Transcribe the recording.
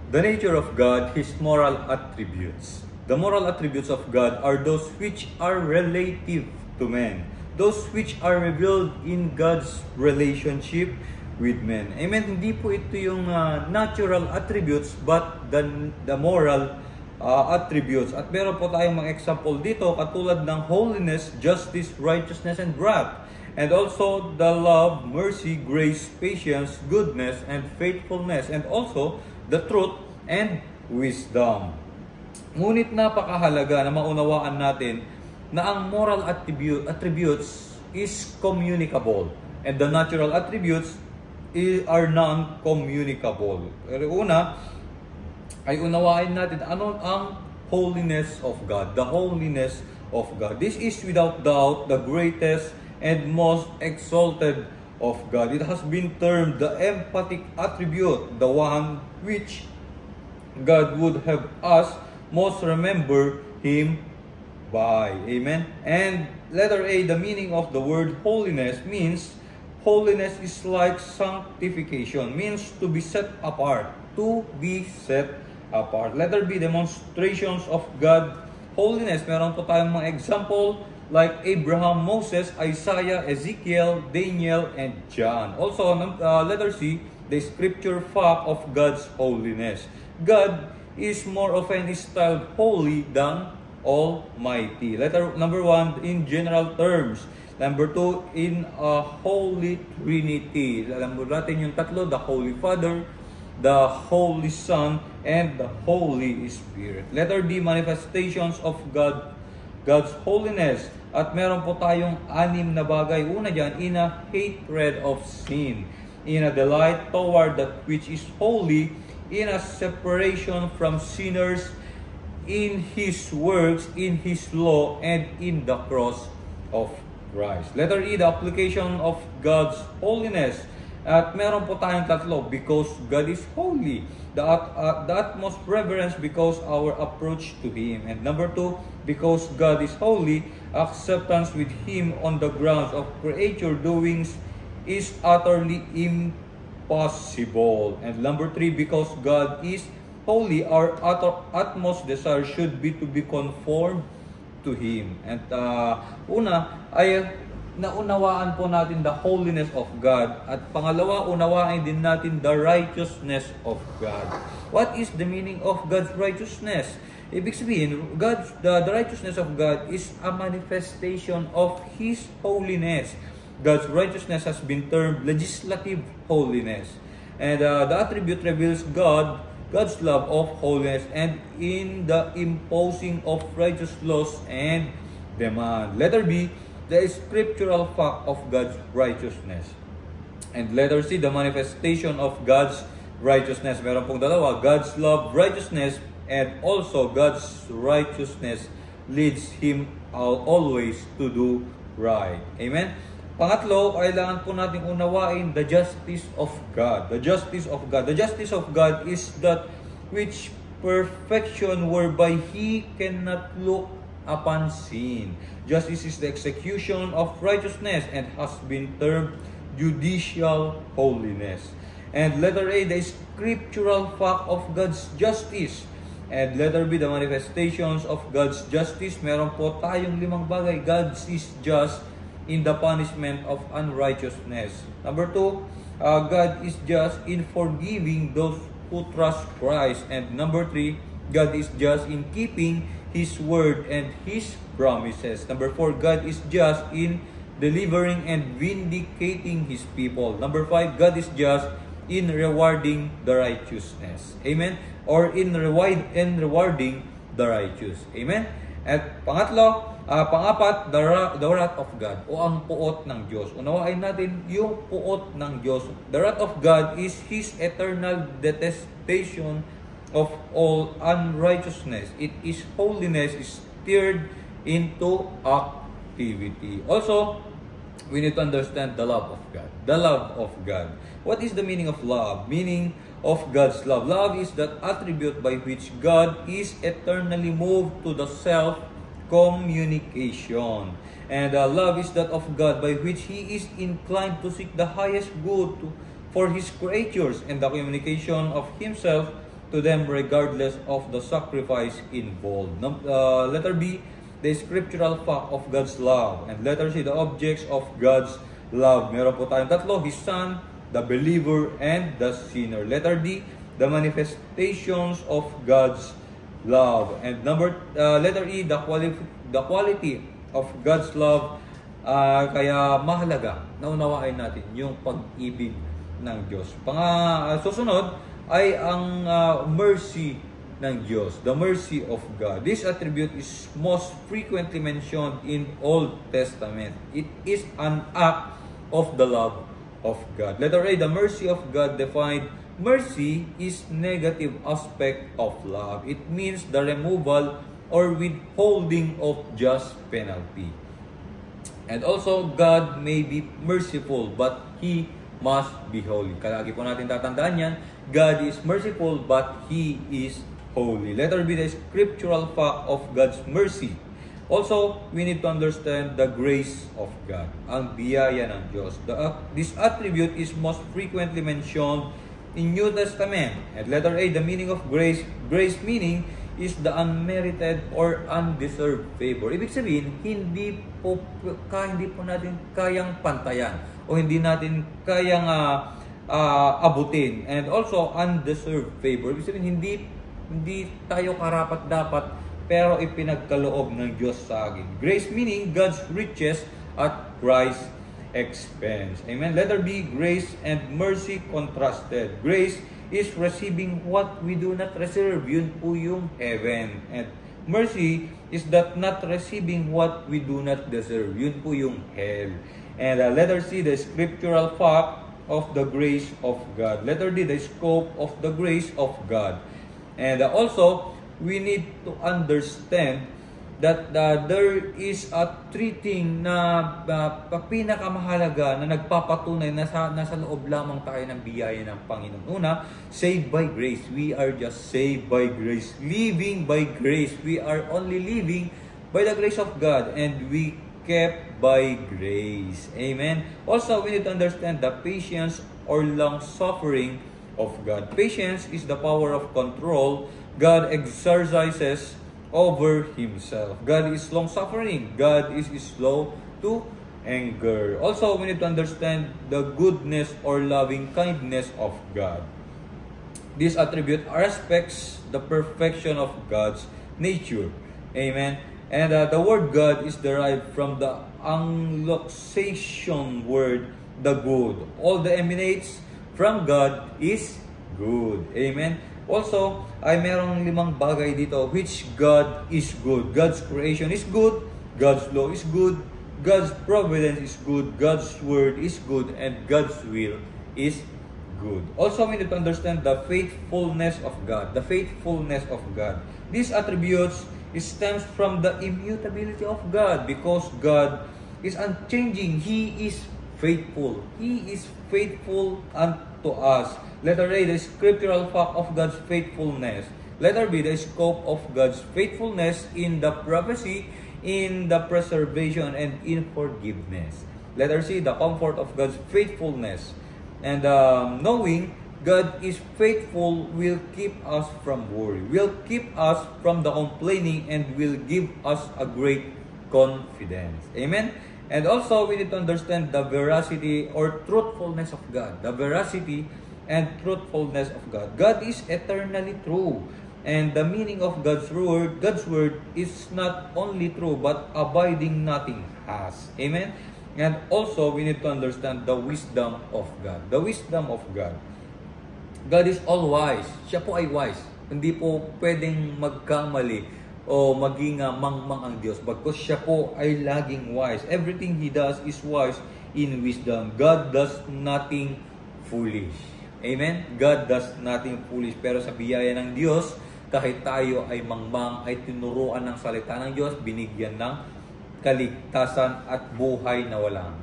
The nature of God, His moral attributes. The moral attributes of God are those which are relative to men. Those which are revealed in God's relationship with men. Amen? Hindi po ito yung natural attributes but the moral attributes. At meron po tayong mga example dito katulad ng holiness, justice, righteousness, and wrath. And also the love, mercy, grace, patience, goodness, and faithfulness. And also the truth and wisdom. Ngunit napakahalaga na maunawaan natin na ang moral attributes is communicable. And the natural attributes are non-communicable. Pero una, ay unawain natin ano ang holiness of God. The holiness of God. This is without doubt the greatest and most exalted of God. It has been termed the emphatic attribute, the one which God would have us most remember Him by. Amen? And letter A, the meaning of the word holiness means holiness is like sanctification, means to be set apart. To be set apart. Letter B, demonstrations of God holiness. Meron po tayong mga example like Abraham, Moses, Isaiah, Ezekiel, Daniel, and John. Also, letter C, the scripture fact of God's holiness. God is more often styled holy than almighty. Letter number 1, in general terms. Number 2, in a holy trinity. Alam mo natin yung tatlo, the Holy Father, the Holy Son, and the Holy Spirit. Letter D, manifestations of God's holiness. At meron po tayong 6 na bagay. Una dyan, in a hatred of sin, in a delight toward that which is holy, in a separation from sinners, in His works, in His law, and in the cross of Christ. Letter E, the application of God's holiness. At meron po tayong tatlo, because God is holy. The utmost reverence because our approach to Him. And number 2, because God is holy, acceptance with Him on the grounds of creature doings is utterly impossible. And number 3, because God is holy, our utmost desire should be to be conformed to Him. And una ay naunawaan po natin the holiness of God. At pangalawa, unawain din natin the righteousness of God. What is the meaning of God's righteousness? Ibig sabihin, the righteousness of God is a manifestation of His holiness. God's righteousness has been termed legislative holiness. And the attribute reveals God's love of holiness and in the imposing of righteous laws and demand. Letter B, the scriptural fact of God's righteousness. And letter C, the manifestation of God's righteousness. Meron pong dalawa, God's love, righteousness, and also God's righteousness leads Him always to do right. Amen? Pangatlo, kailangan po natin unawain the justice of God. The justice of God. The justice of God is that which perfection whereby He cannot look upon sin. Justice is the execution of righteousness and has been termed judicial holiness. And letter A, the scriptural fact of God's justice. And letter B, the manifestations of God's justice. Meron po tayong 5 bagay. God is just in the punishment of unrighteousness. Number 2, God is just in forgiving those who trust Christ. And number 3, God is just in keeping His word and His promises. Number 4, God is just in delivering and vindicating His people. Number 5, God is just in rewarding the righteousness. Amen? Or in rewarding the righteous. Amen? At pangapat, the wrath of God o ang puot ng Diyos. Unawain natin yung puot ng Diyos. The wrath of God is His eternal detestation of all unrighteousness. It is holiness stirred into activity. Also, we need to understand the love of God. The love of God. What is the meaning of love? Meaning of God's love. Love is that attribute by which God is eternally moved to the self-communication. And love is that of God by which He is inclined to seek the highest good for His creatures and the communication of Himself to them regardless of the sacrifice involved. Letter B, the scriptural fact of God's love. And letter C, the objects of God's love. Meron po tayong tatlo, His Son, the believer, and the sinner. Letter D, the manifestations of God's love. And letter E, the quality of God's love. Kaya mahalaga na unawain natin yung pag-ibig ng Diyos. Susunod ay ang mercy ng Diyos, the mercy of God. This attribute is most frequently mentioned in Old Testament. It is an act of the love of God. Letter A, the mercy of God defined. Mercy is negative aspect of love. It means the removal or withholding of just penalty. And also, God may be merciful, but He must be holy. Kalagi po natin tatandaan yan, God is merciful, but He is holy. Letter B, the scriptural fact of God's mercy. Also, we need to understand the grace of God, ang biyaya ng Diyos. This attribute is most frequently mentioned in New Testament. And letter A, the meaning of grace. Grace meaning is the unmerited or undeserved favor. Ibig sabihin, hindi po natin kayang pantayan o hindi natin kayang abutin. And also, undeserved favor. Ibig sabihin, hindi tayo karapat-dapat pero ipinagkaloob ng Diyos sa akin. Grace meaning God's riches at Christ's expense. Amen? Letter B, grace and mercy contrasted. Grace is receiving what we do not deserve. Yun po yung heaven. And mercy is that not receiving what we do not deserve. Yun po yung hell. And letter C, the scriptural fact of the grace of God. Letter D, the scope of the grace of God. And also, we need to understand that there is a three thing na pinakamahalaga na nagpapatunay na nasa loob lamang tayo ng biyaya ng Panginoon. Una, saved by grace. We are just saved by grace. Living by grace. We are only living by the grace of God, and we kept by grace. Amen. Also, we need to understand the patience or long-suffering of God. Patience is the power of control God exercises over Himself. God is long-suffering. God is slow to anger. Also, we need to understand the goodness or loving kindness of God. This attribute respects the perfection of God's nature. Amen. And the word God is derived from the Anglo-Saxon word, the good. All that emanates from God is good. Amen. Also, ay merong 5 bagay dito which God is good. God's creation is good. God's law is good. God's providence is good. God's word is good. And God's will is good. Also, we need to understand the faithfulness of God. The faithfulness of God. These attributes stems from the immutability of God, because God is unchanging. He is faithful. He is faithful unto us. Letter A, the scriptural fact of God's faithfulness. Letter B, the scope of God's faithfulness in the prophecy, in the preservation, and in forgiveness. Letter C, the comfort of God's faithfulness. And knowing God is faithful will keep us from worry, will keep us from the complaining, and will give us a great confidence. Amen? And also, we need to understand the veracity or truthfulness of God. The veracity and truthfulness of God. God is eternally true. And the meaning of God's word is not only true, but abiding nothing has. Amen? And also, we need to understand the wisdom of God. The wisdom of God. God is all wise. Siya po ay wise. Hindi po pwedeng magkamali o maging mangmang ang Diyos. Because siya po ay laging wise. Everything He does is wise in wisdom. God does nothing foolish. Amen? God does nothing foolish. Pero sa biyaya ng Diyos, kahit tayo ay mangmang, ay tinuruan ng salita ng Diyos, binigyan ng kaligtasan at buhay na walang